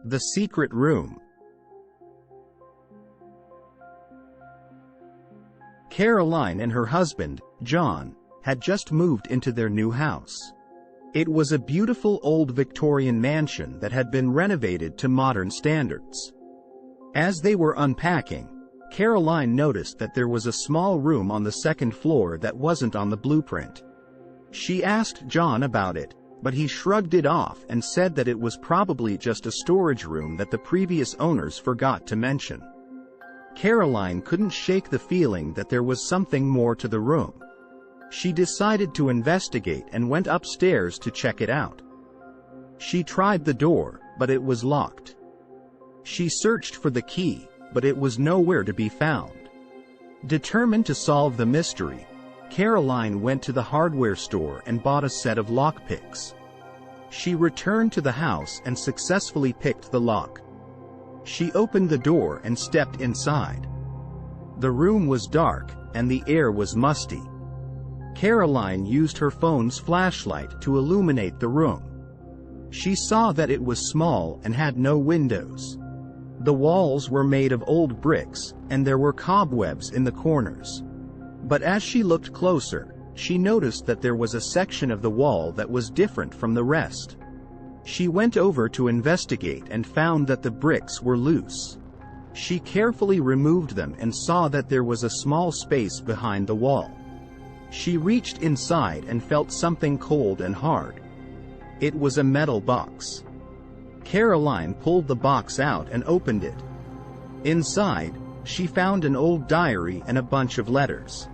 The Secret Room. Caroline and her husband, John, had just moved into their new house. It was a beautiful old Victorian mansion that had been renovated to modern standards. As they were unpacking, Caroline noticed that there was a small room on the second floor that wasn't on the blueprint. She asked John about it, but he shrugged it off and said that it was probably just a storage room that the previous owners forgot to mention. Caroline couldn't shake the feeling that there was something more to the room. She decided to investigate and went upstairs to check it out. She tried the door, but it was locked. She searched for the key, but it was nowhere to be found. Determined to solve the mystery, Caroline went to the hardware store and bought a set of lockpicks. She returned to the house and successfully picked the lock. She opened the door and stepped inside. The room was dark, and the air was musty. Caroline used her phone's flashlight to illuminate the room. She saw that it was small and had no windows. The walls were made of old bricks, and there were cobwebs in the corners. But as she looked closer, she noticed that there was a section of the wall that was different from the rest. She went over to investigate and found that the bricks were loose. She carefully removed them and saw that there was a small space behind the wall. She reached inside and felt something cold and hard. It was a metal box. Caroline pulled the box out and opened it. Inside, she found an old diary and a bunch of letters.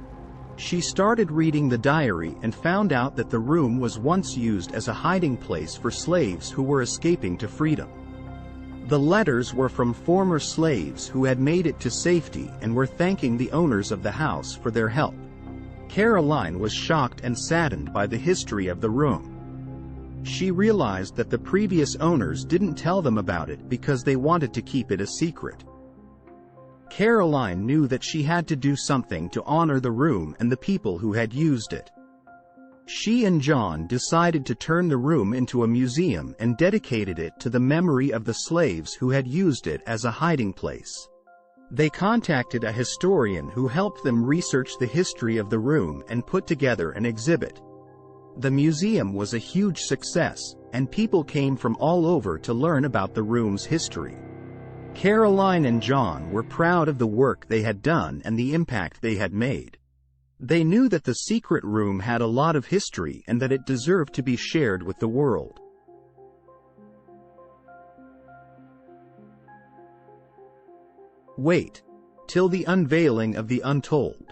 She started reading the diary and found out that the room was once used as a hiding place for slaves who were escaping to freedom. The letters were from former slaves who had made it to safety and were thanking the owners of the house for their help. Caroline was shocked and saddened by the history of the room. She realized that the previous owners didn't tell them about it because they wanted to keep it a secret. Caroline knew that she had to do something to honor the room and the people who had used it. She and John decided to turn the room into a museum and dedicated it to the memory of the slaves who had used it as a hiding place. They contacted a historian who helped them research the history of the room and put together an exhibit. The museum was a huge success, and people came from all over to learn about the room's history. Caroline and John were proud of the work they had done and the impact they had made. They knew that the secret room had a lot of history and that it deserved to be shared with the world. Wait till the unveiling of the untold.